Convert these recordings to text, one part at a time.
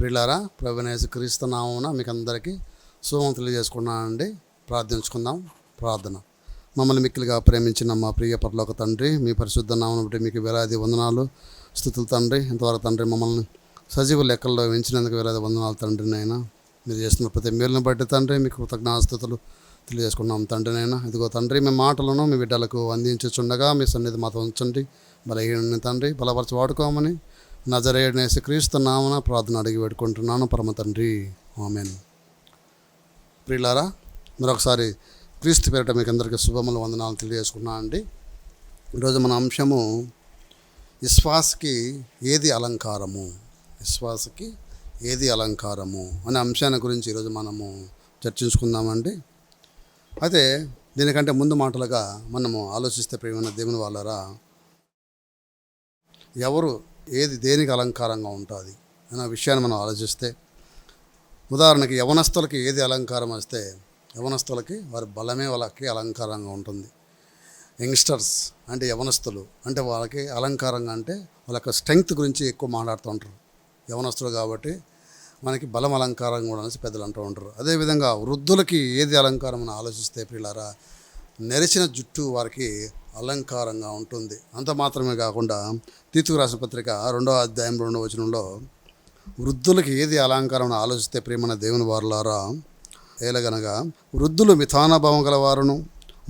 ప్రియులారా, ప్రభువైన యేసుక్రీస్తు నామమున మీకు అందరికీ శుభం తెలియజేసుకున్నానండి. ప్రార్థించుకుందాం. ప్రార్థన. మమ్మల్ని మిక్కిలిగా ప్రేమించిన మా ప్రియ పరలోక తండ్రి, మీ పరిశుద్ధ నామమును బట్టి మీకు వేలాది వందనాలు, స్తుతులు తండ్రి. ఇంతవరకు తండ్రి మమ్మల్ని సజీవ లెక్కల్లో వెంచినందుకు వేలాది వందనాలు తండ్రి. నైనా మీరు చేస్తున్న ప్రతి మేలును బట్టి తండ్రి మీకు కృతజ్ఞతాస్తుతులు తెలియజేసుకున్నాం తండ్రి. నైనా ఇదిగో తండ్రి, మీ మాటలను మీ బిడ్డలకు అందించుచుండగా మీ సన్నిధి మాతో ఉంచండి. బలహీన తండ్రి బలపరచి వాడుకోమని నజరేయుడైన యేసుక్రీస్తు నామమున ప్రార్థన అడిగి పెట్టుకుంటున్నాను పరమ తండ్రి. ఆమేన్. ప్రియులారా, మరొకసారి క్రీస్తు పేరిట మీకు అందరికీ శుభములు వందనాలు తెలియజేసుకున్నాను అండి. ఈరోజు మన అంశము విశ్వాసకి ఏది అలంకారము, విశ్వాసకి ఏది అలంకారము అనే అంశాన్ని గురించి ఈరోజు మనము చర్చించుకుందామండి. అయితే దీనికంటే ముందు మాటలుగా మనము ఆలోచిస్తే ప్రియమైన దేవుని వాళ్ళరా, ఎవరు ఏది దేనికి అలంకారంగా ఉంటుంది అనే విషయాన్ని మనం ఆలోచిస్తే, ఉదాహరణకి యవనస్తులకి ఏది అలంకారం వస్తే, యవనస్తులకి వారి బలమే వాళ్ళకి అలంకారంగా ఉంటుంది. యంగ్స్టర్స్ అంటే యవనస్తులు అంటే వాళ్ళకి అలంకారంగా అంటే వాళ్ళ యొక్క స్ట్రెంగ్త్ గురించి ఎక్కువ మాట్లాడుతూ ఉంటారు. యవనస్తులు కాబట్టి మనకి బలం అలంకారం కూడా అనేసి పెద్దలు అంటూ ఉంటారు. అదేవిధంగా వృద్ధులకి ఏది అలంకారం అని ఆలోచిస్తే ప్రియులారా, నెరిచిన జుట్టు వారికి అలంకారంగా ఉంటుంది. అంత మాత్రమే కాకుండా తీతుకు రాసిన పత్రిక 2వ అధ్యాయం 2వ వచనంలో వృద్ధులకి ఏది అలంకారం ఆలోచిస్తే ప్రియమైన దేవుని వారులారా, ఏలగనగా వృద్ధులు మిథానభావం గలవారును,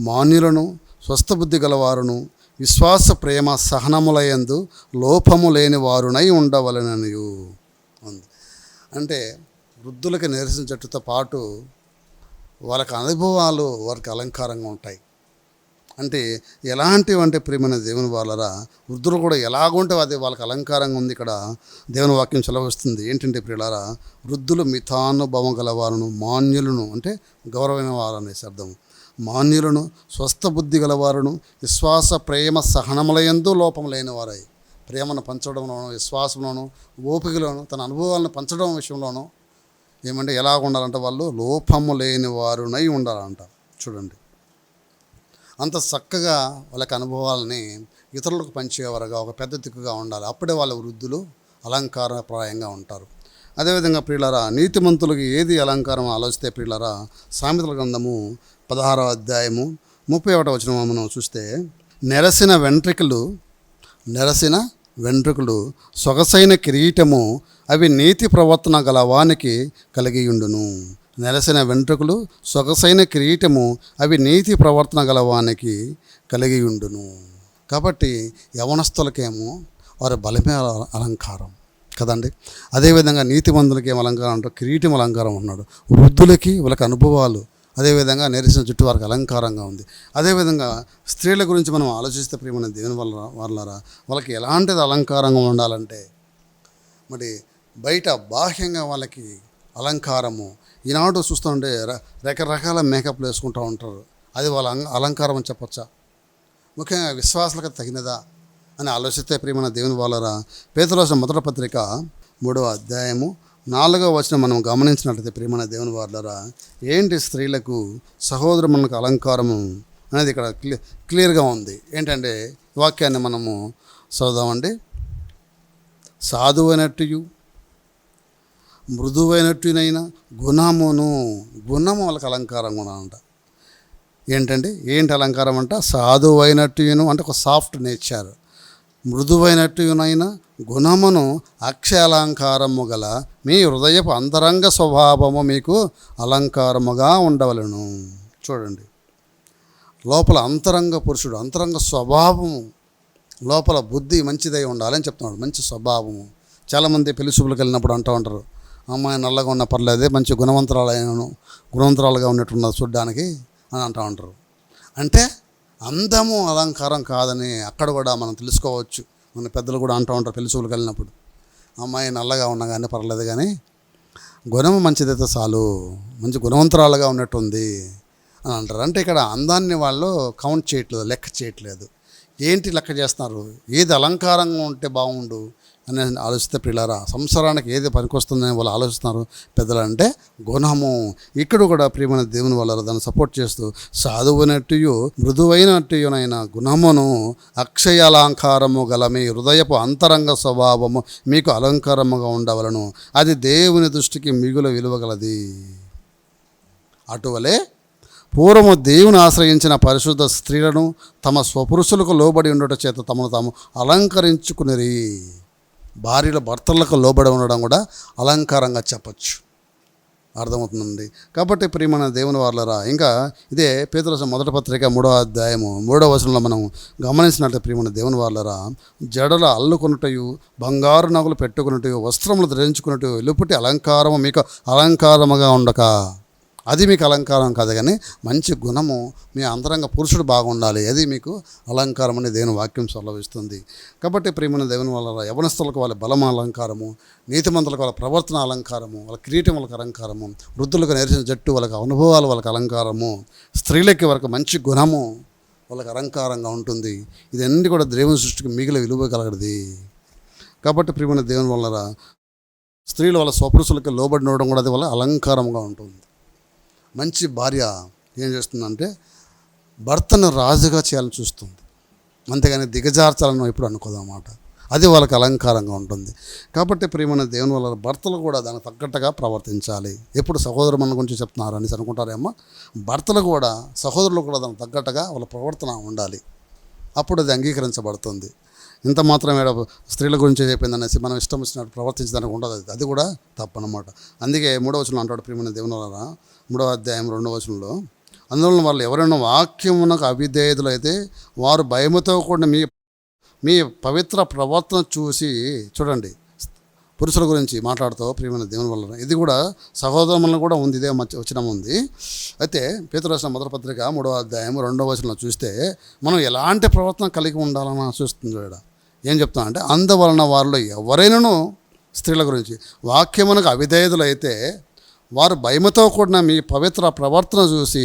మాన్యులను, స్వస్థబుద్ధి గలవారును, విశ్వాస ప్రేమ సహనములయందు లోపము లేని వారునై ఉండవలెననియు ఉంది. అంటే వృద్ధులకి నెరిసిన జట్టుతో పాటు వాళ్ళకి అనుభవాలు వారికి అలంకారంగా ఉంటాయి. అంటే ఎలాంటివంటే ప్రియమైన దేవుని వాళ్ళరా, వృద్ధులు కూడా ఎలాగుంటే అది వాళ్ళకి అలంకారంగా ఉంది. ఇక్కడ దేవుని వాక్యం సెలవిస్తుంది ఏంటంటే ప్రియులారా, వృద్ధులు మిథానుభవం గలవారును, మాన్యులను అంటే గౌరవమైన వారు అనేసి అర్థం, మాన్యులను, స్వస్థ బుద్ధి గలవారును, విశ్వాస ప్రేమ సహనములయందు లోపం లేని వారై, ప్రేమను పంచడంలోనూ, విశ్వాసంలోనూ, ఓపికలోను, తన అనుభవాలను పంచడం విషయంలోనూ ఏమంటే ఎలా ఉండాలంటే వాళ్ళు లోపము లేని వారునై ఉండాలంట. చూడండి, అంత చక్కగా వాళ్ళకి అనుభవాలని ఇతరులకు పంచేవారుగా ఒక పెద్ద దిక్కుగా ఉండాలి. అప్పుడే వాళ్ళ వృద్ధులు అలంకారప్రాయంగా ఉంటారు. అదేవిధంగా ప్రియులారా, నీతిమంతులకి ఏది అలంకారం ఆలోచిస్తే ప్రియులారా, సామెతల గ్రంథము 16వ అధ్యాయము 31వ వచనం మనం చూస్తే, నెరసిన వెంట్రుకలు సొగసైన కిరీటము అవి నీతి ప్రవర్తన గలవానికి కలిగియుండును. నెరసిన వెంట్రుకలు సొగసైన కిరీటము అవి నీతి ప్రవర్తన గలవానికి కలిగియుండును. కాబట్టి యవనస్తులకేమో వారి బలమే అలంకారం కదండి. అదేవిధంగా నీతిమంతులకి ఏం అలంకారం అంటే కిరీటం అలంకారం ఉన్నాడు. వృద్ధులకి వాళ్ళకి అనుభవాలు, అదేవిధంగా నెరిసిన జుట్టు వారికి అలంకారంగా ఉంది. అదేవిధంగా స్త్రీల గురించి మనం ఆలోచిస్తే ప్రియమైన దేవుని వాళ్ళరా, వాళ్ళకి ఎలాంటిది అలంకారంగా ఉండాలంటే, మరి బయట బాహ్యంగా వాళ్ళకి అలంకారము, ఈనాడు చూస్తుంటే రకరకాల మేకప్లు వేసుకుంటూ ఉంటారు. అది వాళ్ళ అలంకారం అని చెప్పచ్చా? ముఖ్యంగా విశ్వాసాలకు తగినదా అని ఆలోచిస్తే ప్రియమైన దేవుని వాళ్ళరా, పేతురు రాసిన మొదటి పత్రిక 3వ అధ్యాయము 4వ వచనం మనం గమనించినట్లయితే ప్రియమైన దేవుని వాళ్ళరా, ఏంటి స్త్రీలకు సహోదరమునకు అలంకారము అనేది ఇక్కడ క్లియర్గా ఉంది. ఏంటంటే వాక్యాన్ని మనము చదువుదామండి. సాధువైనట్టు మృదువైనట్టునైనా గుణము వాళ్ళకి అలంకారం కూడా అంట. ఏంటి అలంకారం అంట? సాధువైనట్టును అంటే ఒక సాఫ్ట్ నేచర్, మృదువైనట్టునైనా గుణమును అక్షయాలంకారము గల మీ హృదయపు అంతరంగ స్వభావము మీకు అలంకారముగా ఉండవలను. చూడండి, లోపల అంతరంగ పురుషుడు, అంతరంగ స్వభావము, లోపల బుద్ధి మంచిదై ఉండాలని చెప్తున్నాడు. మంచి స్వభావము. చాలామంది పెళ్లి చూపులకు వెళ్ళినప్పుడు అంటూ ఉంటారు, అమ్మాయి నల్లగా ఉన్న పర్లేదే, మంచి గుణవంతరాలుగా ఉన్నట్టున్నది చూడ్డానికి అని అంటూ ఉంటారు. అంటే అందము అలంకారం కాదని అక్కడ కూడా మనం తెలుసుకోవచ్చు. మన పెద్దలు కూడా అంటూ ఉంటారు పెళ్లి చూపులకు వెళ్ళినప్పుడు, అమ్మాయి నల్లగా ఉన్నా కానీ పర్లేదు కానీ గుణము మంచిదైతే చాలు, మంచి గుణవంతరాలుగా ఉన్నట్టుంది అని అంటారు. అంటే ఇక్కడ అందాన్ని వాళ్ళు కౌంట్ చేయట్లేదు, లెక్క చేయట్లేదు. ఏంటి లెక్క చేస్తున్నారు? ఏది అలంకారంగా ఉంటే బాగుండు, అని ఆలోచిస్తే ప్రియులారా, సంసారానికి ఏది పనికొస్తుందని వాళ్ళు ఆలోచిస్తున్నారు పెద్దలు అంటే గుణము. ఇక్కడ కూడా ప్రియమైన దేవుని వాళ్ళ దాన్ని సపోర్ట్ చేస్తూ సాధువునట్టు మృదువైనట్టునైన గుణమును అక్షయ అలంకారము గల మీ హృదయపు అంతరంగ స్వభావము మీకు అలంకారముగా ఉండవలను, అది దేవుని దృష్టికి మిగులు విలువగలది. అటువలే పూర్వము దేవుని ఆశ్రయించిన పరిశుద్ధ స్త్రీలను తమ స్వపురుషులకు లోబడి ఉండట చేత తమను తాము అలంకరించుకునిరి. భార్యల భర్తలకు లోబడి ఉండడం కూడా అలంకారంగా చెప్పచ్చు. అర్థమవుతుందండి. కాబట్టి ప్రియమైన దేవుని వాళ్ళరా, ఇంకా ఇదే పేతురు రాసిన మొదటి పత్రిక 3వ అధ్యాయము 3వ వచనంలో మనం గమనించినట్లయితే ప్రియమైన దేవుని వాళ్ళరా, జడల అల్లుకొనుటయు బంగారు నగలు పెట్టుకున్నట్టు వస్త్రములు ధరించుకున్నట్టు వెలుపటి అలంకారము మీకు అలంకారముగా ఉండక, అది మీకు అలంకారం కాదు కానీ మంచి గుణము మీ అంతరంగ పురుషుడు బాగుండాలి, అది మీకు అలంకారం అని దేవుని వాక్యం సెలవిస్తుంది. కాబట్టి ప్రియమైన దేవుని వల్ల యవనస్తులకు వాళ్ళ బలం అలంకారము, నీతిమంతులకు వాళ్ళ ప్రవర్తన అలంకారము, వాళ్ళ కిరీటం వాళ్ళకి అలంకారము, వృద్ధులకు నేర్చిన జట్టు వాళ్ళకి అనుభవాలు వాళ్ళకి అలంకారము, స్త్రీలకి వాళ్ళకి మంచి గుణము వాళ్ళకి అలంకారంగా ఉంటుంది. ఇదన్నీ కూడా దేవుని సృష్టికి మిగిలిన విలువ కలగదు. కాబట్టి ప్రియమైన దేవుని వల్ల స్త్రీలు వాళ్ళ స్వపురుషులకి లోబడి ఉండడం కూడా అది వాళ్ళ అలంకారంగా ఉంటుంది. మంచి భార్య ఏం చేస్తుందంటే భర్తను రాజుగా చేయాలని చూస్తుంది, అంతేగాని దిగజార్చాలని ఎప్పుడు అనుకోదన్నమాట. అది వాళ్ళకి అలంకారంగా ఉంటుంది. కాబట్టి ప్రియమైన దేవుని వల్ల భర్తలు కూడా దానికి తగ్గట్టుగా ప్రవర్తించాలి. ఎప్పుడు సహోదరు మన గురించి చెప్తున్నారు అనేసి అనుకుంటారేమో, భర్తలు కూడా సహోదరులు కూడా దానికి తగ్గట్టుగా వాళ్ళ ప్రవర్తన ఉండాలి. అప్పుడు అది అంగీకరించబడుతుంది. ఇంత మాత్రమే స్త్రీల గురించి చెప్పింది అనేసి మనం ఇష్టం వచ్చినట్టు ప్రవర్తించడానికి ఉండదు. అది కూడా తప్పనమాట. అందుకే 3వ వచనంలో అంటాడు ప్రియమైన దేవుని వల్ల 3వ అధ్యాయం 2వ వచనంలో, అందువలన వాళ్ళు ఎవరైనా వాక్యమునకు అవిధేయులు అయితే వారు భయముతో కూడిన మీ పవిత్ర ప్రవర్తన చూసి, చూడండి పురుషుల గురించి మాట్లాడుతూ ప్రియమైన దేవుని వల్ల ఇది కూడా సహోదరులను కూడా ఉంది, ఇదే వచనం ఉంది. అయితే పేతురు రాసిన మొదటి పత్రిక 3వ అధ్యాయం 2వ వచనంలో చూస్తే మనం ఎలాంటి ప్రవర్తన కలిగి ఉండాలని చూస్తుంది. ఇక్కడ ఏం చెప్తానంటే, అందువలన వారిలో ఎవరైనాను స్త్రీల గురించి వాక్యమునకు అవిధేయులు అయితే వారు భయముతో కూడిన మీ పవిత్ర ప్రవర్తన చూసి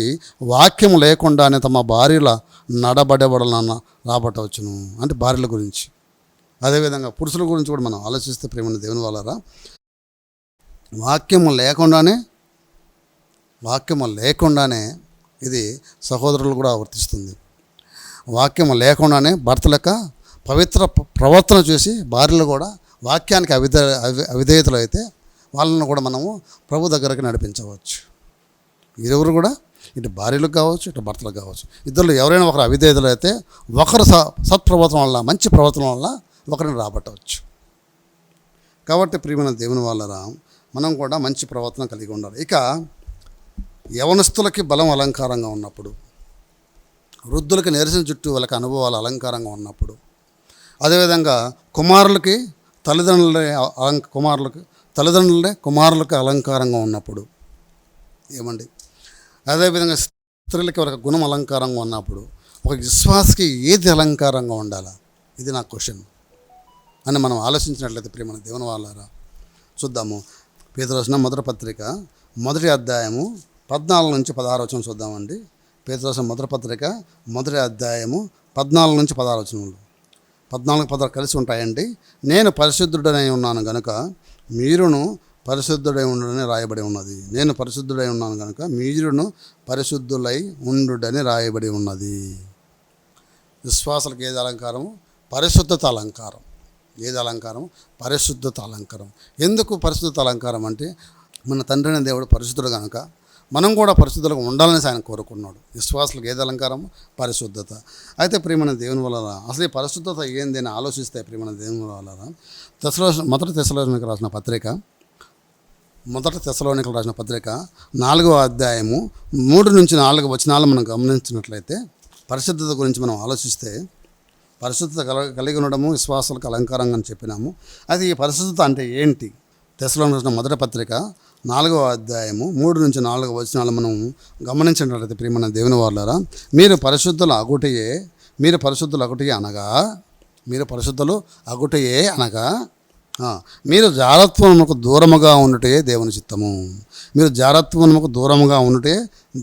వాక్యం లేకుండానే తమ భార్యల నడబడబడలన్న రాబట్టవచ్చును. అంటే భార్యల గురించి. అదేవిధంగా పురుషుల గురించి కూడా మనం ఆలోచిస్తే ప్రేమ దేవుని వాళ్ళరా, వాక్యము లేకుండానే ఇది సహోదరులు కూడా వర్తిస్తుంది. వాక్యము లేకుండానే భర్తల యొక్క పవిత్ర ప్రవర్తన చూసి భార్యలు కూడా వాక్యానికి అవిధేయతలు అయితే వాళ్ళను కూడా మనము ప్రభు దగ్గరికి నడిపించవచ్చు. ఇరువురు కూడా, ఇటు భార్యలకు కావచ్చు ఇటు భర్తలకు కావచ్చు, ఇద్దరు ఎవరైనా ఒకరు అవిధేయతలు అయితే ఒకరు సత్ప్రవర్తన వల్ల, మంచి ప్రవర్తన వల్ల ఒకరిని రాబట్టవచ్చు. కాబట్టి ప్రియమైన దేవుని వాళ్ళరా, మనం కూడా మంచి ప్రవర్తన కలిగి ఉండాలి. ఇక యవనస్తులకి బలం అలంకారంగా ఉన్నప్పుడు, వృద్ధులకి నెరిసిన జుట్టు వాళ్ళకి అనుభవాలు అలంకారంగా ఉన్నప్పుడు, అదేవిధంగా కుమారులకి అలంకారంగా ఉన్నప్పుడు ఏమండి, అదేవిధంగా స్త్రీలకి ఒక గుణం అలంకారంగా ఉన్నప్పుడు ఒక విశ్వాసకి ఏది అలంకారంగా ఉండాలా? ఇది నా క్వశ్చన్ అని మనం ఆలోచించినట్లయితే ప్రియమైన దేవుని వాళ్ళారా చూద్దాము. పేతురు రాసిన మొదటి పత్రిక 1వ అధ్యాయము 14 నుంచి 16 వచనం చూద్దామండి. పేతురు రాసిన మొదటి పత్రిక 1వ అధ్యాయము 14 నుంచి 16 వచనములు. 14-16 కలిసి ఉంటాయండి. నేను పరిశుద్ధుడనై ఉన్నాను గనుక మీరును పరిశుద్ధుడై ఉండుడని రాయబడి ఉన్నది. నేను పరిశుద్ధుడై ఉన్నాను కనుక మీరును పరిశుద్ధులై ఉండుడని రాయబడి ఉన్నది. విశ్వాసాలకు ఏది అలంకారము? పరిశుద్ధత అలంకారం. ఏది అలంకారం? పరిశుద్ధత అలంకారం. ఎందుకు పరిశుద్ధత అలంకారం అంటే, మన తండ్రిని దేవుడు పరిశుద్ధుడు కనుక మనం కూడా పరిశుద్ధులుగా ఉండాలని ఆయన కోరుకున్నాడు. విశ్వాసాలకు ఏది అలంకారము? పరిశుద్ధత. అయితే ప్రియమైన దేవుని వల్ల అసలు ఈ పరిశుద్ధత ఏంది అని ఆలోచిస్తే ప్రియమైన దేవుని వల్ల మొదటి తెస్సలోనికీయులకు రాసిన పత్రిక 4వ అధ్యాయము 3 నుంచి 4 వచనాలు మనం గమనించినట్లయితే పరిశుద్ధత గురించి మనం ఆలోచిస్తే, పరిశుద్ధత కలిగి ఉండడము విశ్వాసాలకు అలంకారంగా అని చెప్పినాము. అది ఈ పరిశుద్ధత అంటే ఏంటి? తెస్సలోనికీయులకు రాసిన మొదటి పత్రిక 4వ అధ్యాయము 3 నుంచి 4 వచనాలు మనం గమనించినట్లయితే ప్రియమైన దేవుని వాళ్ళారా, మీరు పరిశుద్ధులు అగుటయే అనగా మీరు జారత్వమునకు దూరముగా ఉండుటే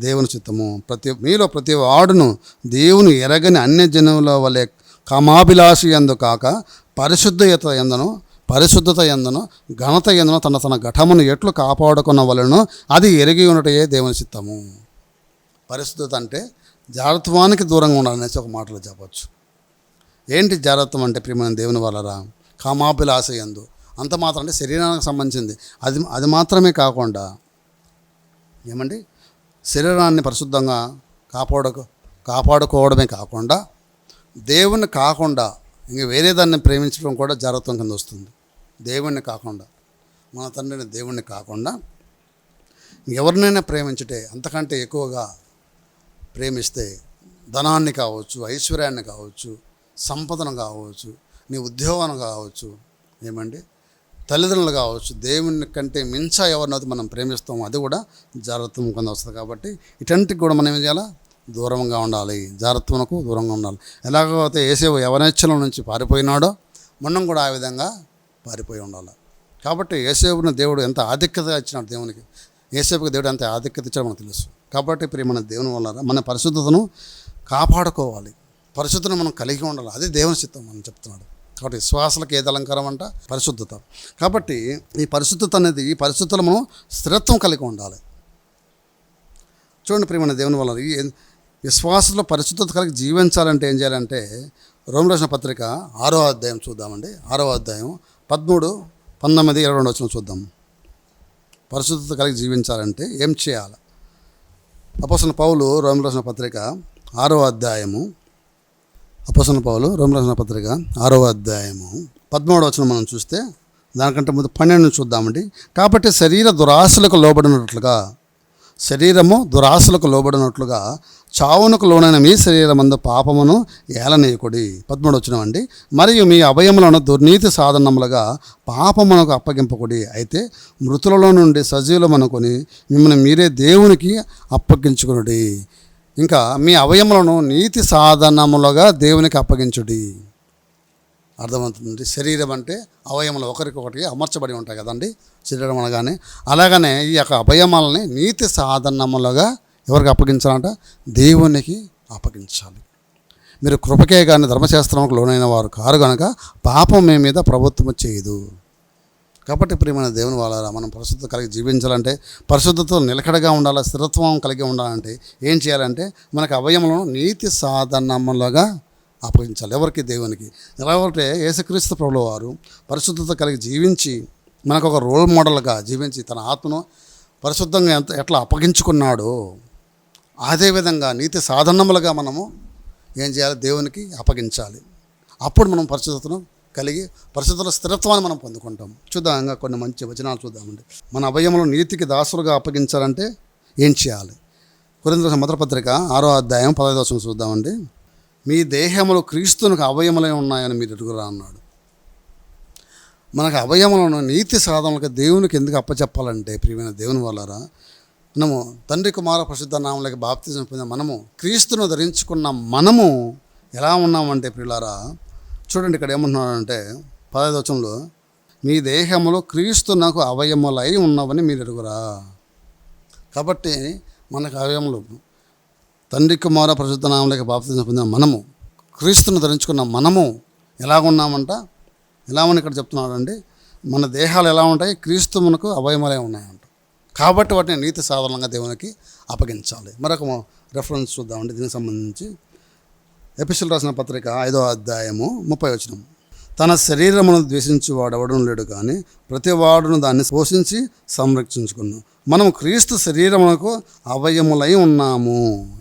దేవుని చిత్తము. మీలో ప్రతి వాడును దేవుని ఎరగని అన్యజనుల వలె కామాభిలాషి యందు కాక పరిశుద్ధత యందును పరిశుద్ధత యందును ఘనత యందును తన ఘటమును ఎట్లు కాపాడుకున్న వలన అది ఎరిగి ఉన్నటయే దేవుని చిత్తము. పరిశుద్ధత అంటే జారత్వానికి దూరంగా ఉండాలనేసి ఒక మాటలో చెప్పచ్చు. ఏంటి జారత్వం అంటే ప్రియమైన దేవుని వలరా కామాభిలాష యందు అంత మాత్రం అంటే శరీరానికి సంబంధించింది. అది మాత్రమే కాకుండా ఏమండి శరీరాన్ని పరిశుద్ధంగా కాపాడుకోవడమే కాకుండా దేవుణ్ణి కాకుండా ఇంక వేరే దాన్ని ప్రేమించడం కూడా జాగ్రత్త కింద వస్తుంది. దేవుణ్ణి కాకుండా మన తండ్రిని దేవుణ్ణి కాకుండా ఎవరినైనా ప్రేమించటే అంతకంటే ఎక్కువగా ప్రేమిస్తే ధనాన్ని కావచ్చు, ఐశ్వర్యాన్ని కావచ్చు, సంపదను కావచ్చు, నీ ఉద్యోగాన్ని కావచ్చు, ఏమండి తల్లిదండ్రులు కావచ్చు, దేవుని కంటే మించ ఎవరినైతే మనం ప్రేమిస్తామో అది కూడా జాగ్రత్త కింద వస్తుంది. కాబట్టి ఇటంటికి కూడా మనం ఏం చేయాలా? దూరంగా ఉండాలి, జాగ్రత్తకు దూరంగా ఉండాలి. ఎలాగైతే యేసేపు యవనేచ్ఛల నుంచి పారిపోయినాడో మనం కూడా ఆ విధంగా పారిపోయి ఉండాలి. కాబట్టి యేసేపుని దేవుడు ఎంత ఆధిక్యత ఇచ్చినాడు, దేవునికి యేసేపుకి దేవుడు ఎంత ఆధిక్యత ఇచ్చాడో మనకు తెలుసు. కాబట్టి ప్రియమైన దేవుని వల్ల మన పరిశుద్ధతను కాపాడుకోవాలి, పరిశుద్ధతను మనం కలిగి ఉండాలి. అది దేవుని చిత్తం మనం చెప్తున్నాడు. కాబట్టి విశ్వాసాలకు ఏది అలంకారం అంట? పరిశుద్ధత. కాబట్టి ఈ పరిశుద్ధత అనేది ఈ పరిశుద్ధతలో మనం స్థిరత్వం కలిగి ఉండాలి. చూడండి ప్రియమైన దేవుని వల్ల ఈ విశ్వాసంలో పరిశుద్ధత కలిగి జీవించాలంటే ఏం చేయాలంటే రోమీయులకు రాసిన పత్రిక 6వ అధ్యాయం చూద్దామండి. 6వ అధ్యాయం 13, 19, 22 వచనం చూద్దాం. పరిశుద్ధత కలిగి జీవించాలంటే ఏం చేయాలి? అపోస్తలుడైన పౌలు రోమీయులకు రాసిన పత్రిక 6వ అధ్యాయము అపోస్తలుడైన పౌలు రోమీయులకు రాసిన పత్రిక 6వ అధ్యాయము 13వ వచనం మనం చూస్తే దానికంటే ముందు 12 చూద్దామండి. కాబట్టి శరీరము దురాశలకు లోబడినట్లుగా చావునకు లోనైన మీ శరీరమందు పాపమును ఏలనీయకుడి. 13 వచనమండి. మరియు మీ అవయములను దుర్నీతి సాధనములుగా పాపమునకు అప్పగింపకుడి. అయితే మృతులలో నుండి సజీవులమనుకొని మిమ్మల్ని మీరే దేవునికి అప్పగించుకునుడి. ఇంకా మీ అవయములను నీతి సాధనములుగా దేవునికి అప్పగించుడి. అర్థమవుతుంది. శరీరం అంటే అవయములు ఒకరికొకటి అమర్చబడి ఉంటాయి కదండి, శరీరం అనగానే. అలాగనే ఈ యొక్క అవయమాలని నీతి సాధనములుగా ఎవరికి అప్పగించాలంట? దేవునికి అప్పగించాలి. మీరు కృపకే కానీ ధర్మశాస్త్రంకు లోనైన వారు కారు కనుక పాపం మీ మీద ప్రభుత్వం చేయదు. కాబట్టి ప్రియమైన దేవుని వాళ్ళ మనం పరిశుద్ధత కలిగి జీవించాలంటే, పరిశుద్ధతతో నిలకడగా ఉండాలి, స్థిరత్వం కలిగి ఉండాలంటే ఏం చేయాలంటే మనకు అవయములను నీతి సాధనములుగా అప్పగించాలి. ఎవరికి? దేవునికి. ఎలాగంటే యేసుక్రీస్తు ప్రభువు వారు పరిశుద్ధత కలిగి జీవించి మనకు ఒక రోల్ మోడల్గా జీవించి తన ఆత్మను పరిశుద్ధంగా ఎట్లా అప్పగించుకున్నాడో అదేవిధంగా నీతి సాధనములుగా మనము ఏం చేయాలి? దేవునికి అప్పగించాలి. అప్పుడు మనం పరిశుద్ధతను కలిగి పరిశుద్ధత స్థిరత్వాన్ని మనం పొందుకుంటాం. చూద్దాం, ఇంకా కొన్ని మంచి వచనాలు చూద్దామండి. మన అవయములు నీతికి దాసులుగా అప్పగించాలంటే ఏం చేయాలి? కొరింథీయులకు మొదటి పత్రిక 6వ అధ్యాయం 15వ వచనం చూద్దామండి. మీ దేహములు క్రీస్తునికి అవయములై ఉన్నాయని మీరు ఎరుగురా అన్నాడు. మనకు అవయములను నీతి సాధనలకు దేవునికి ఎందుకు అప్పచెప్పాలంటే ప్రియమైన దేవుని వల్లరా మనము తండ్రి కుమార పరిశుద్ధ నామములకి బాప్తిజం పొందిన మనము క్రీస్తును ధరించుకున్న మనము ఎలా ఉన్నామంటే ప్రియులారా చూడండి, ఇక్కడ ఏమంటున్నాడంటే 15వ వచనంలో మీ దేహములు క్రీస్తునకు అవయములై ఉన్నవని మీరు ఎరుగురా. కాబట్టి మనకు అవయములు తండ్రి కుమార పరిశుద్ధ నామములకి బాప్తిజం పొందిన మనము క్రీస్తును ధరించుకున్న మనము ఎలాగున్నామంట? ఎలా అని ఇక్కడ చెప్తున్నాడండి. మన దేహాలు ఎలా ఉంటాయి? క్రీస్తు మనకు అవయములై ఉన్నాయంట. కాబట్టి వాటిని నీతి సాధారణంగా దేవునికి అప్పగించాలి. మరొక రెఫరెన్స్ చూద్దామండి దీనికి సంబంధించి. ఎఫెసీయులకు రాసిన పత్రిక 5వ అధ్యాయము 30వ వచనం. తన శరీరమును ద్వేషించువాడు ఎవడను లేడు కానీ ప్రతి వాడును దాన్ని పోషించి సంరక్షించుకున్నాం. మనం క్రీస్తు శరీరమునకు అవయములై ఉన్నాము.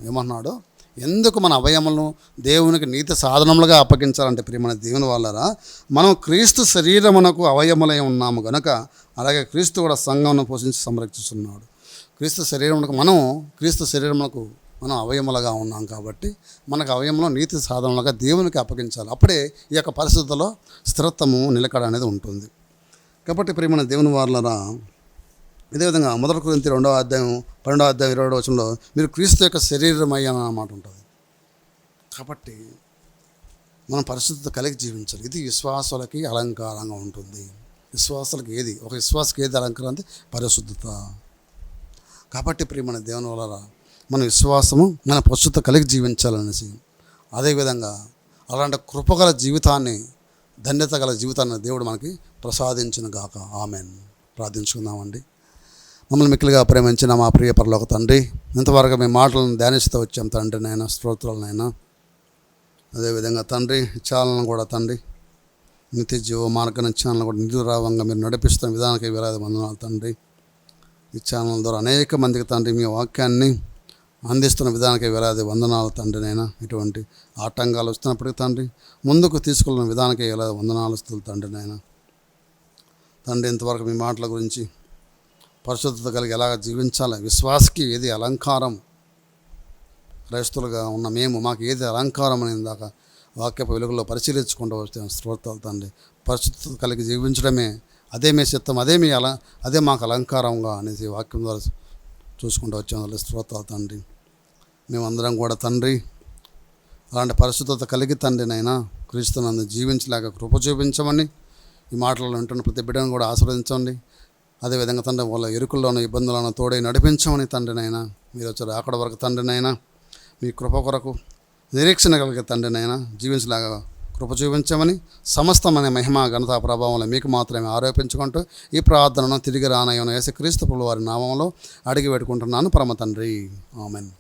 ఏమన్నాడు? ఎందుకు మన అవయములను దేవునికి నీతి సాధనములుగా అప్పగించాలంటే ప్రియమైన దేవుని వాళ్ళరా మనం క్రీస్తు శరీరమునకు అవయములై ఉన్నాము కనుక అలాగే క్రీస్తు కూడా సంఘమును పోషించి సంరక్షిస్తున్నాడు. క్రీస్తు శరీరమునకు మనం అవయములుగా ఉన్నాం కాబట్టి మనకు అవయములో నీతి సాధనలుగా దేవునికి అప్పగించాలి. అప్పుడే ఈ యొక్క పరిస్థితుల్లో స్థిరత్వము నిలకడ అనేది ఉంటుంది. కాబట్టి ప్రియమైన దేవుని వాళ్ళరా ఇదేవిధంగా 1 కొరింథీ 2వ అధ్యాయం 12వ అధ్యాయం 22వ వచనంలో మీరు క్రీస్తు యొక్క శరీరమై అన్న మాట ఉంటుంది. కాబట్టి మనం పరిశుద్ధత కలిగి జీవించాలి. ఇది విశ్వాసాలకి అలంకారంగా ఉంటుంది. విశ్వాసాలకు ఏది ఒక విశ్వాసకి ఏది అలంకారం అంటే పరిశుద్ధత. కాబట్టి ప్రియమైన దేవుని వల్ల మన విశ్వాసము మన పరిశుద్ధత కలిగి జీవించాలనేసి అదేవిధంగా అలాంటి కృపగల జీవితాన్ని ధన్యత గల జీవితాన్ని దేవుడు మనకి ప్రసాదించిన గాక. ఆమెన్. ప్రార్థించుకుందామండి. మమ్మల్ని మిక్కిలిగా ప్రేమించిన మా ప్రియ పరలోక తండ్రి, ఇంతవరకు మీ మాటలను ధ్యానిస్తూ వచ్చాం తండ్రి నాయన, స్తోత్రాలనైనా. అదేవిధంగా తండ్రి ఛానల్ని కూడా తండ్రి నిత్య జీవ మార్గం ఛానల్ కూడా నిధురావంగా మీరు నడిపిస్తున్న విధానానికి వేలాది వందనాలు తండ్రి. ఈ ఛానల్ ద్వారా అనేక మందికి తండ్రి మీ వాక్యాన్ని అందిస్తున్న విధానానికి వేలాది వందనాలు తండ్రి నైనా. ఇటువంటి ఆటంకాలు వస్తున్నప్పటికీ తండ్రి ముందుకు తీసుకెళ్ళిన విధానానికి వేలాది వందనాలు వస్తుంది తండ్రి నాయన. తండ్రి ఇంతవరకు మీ మాటల గురించి పరిశుద్ధత కలిగి ఎలాగ జీవించాలి, విశ్వాసకి ఏది అలంకారం, క్రైస్తవులుగా ఉన్న మేము మాకు ఏది అలంకారం అని ఇందాక వాక్యపు వెలుగులో పరిశీలించుకుంటూ వస్తే స్తోత్రాలు తండ్రి. పరిశుద్ధత కలిగి జీవించడమే అదే మీ చిత్తం, అదే మాకు అలంకారంగా అనేసి వాక్యం ద్వారా చూసుకుంటూ వచ్చాం. స్తోత్రాలు తండ్రి. మేమందరం కూడా తండ్రి అలాంటి పరిశుద్ధత కలిగి తండ్రి నైనా క్రీస్తునందు జీవించలేక కృప చూపించమని ఈ మాటలను వింటున్న ప్రతి బిడ్డను కూడా ఆశీర్వదించండి. అదేవిధంగా తండ్రి వాళ్ళ ఇరుకుల్లోనూ ఇబ్బందులను తోడై నడిపించమని తండ్రినైనా. మీరు వచ్చారు అక్కడ వరకు తండ్రినైనా మీ కృప కొరకు నిరీక్షణ కలిగే తండ్రినైనా జీవించలాగా కృప చూపించమని సమస్తమైన మహిమ ఘనతా ప్రభావంలో మీకు మాత్రమే ఆరోపించుకుంటూ ఈ ప్రార్థనను తిరిగి రానయ్యన యేసుక్రీస్తు ప్రభువు వారి నామంలో అడిగి పెట్టుకుంటున్నాను పరమ తండ్రి. ఆమెన్.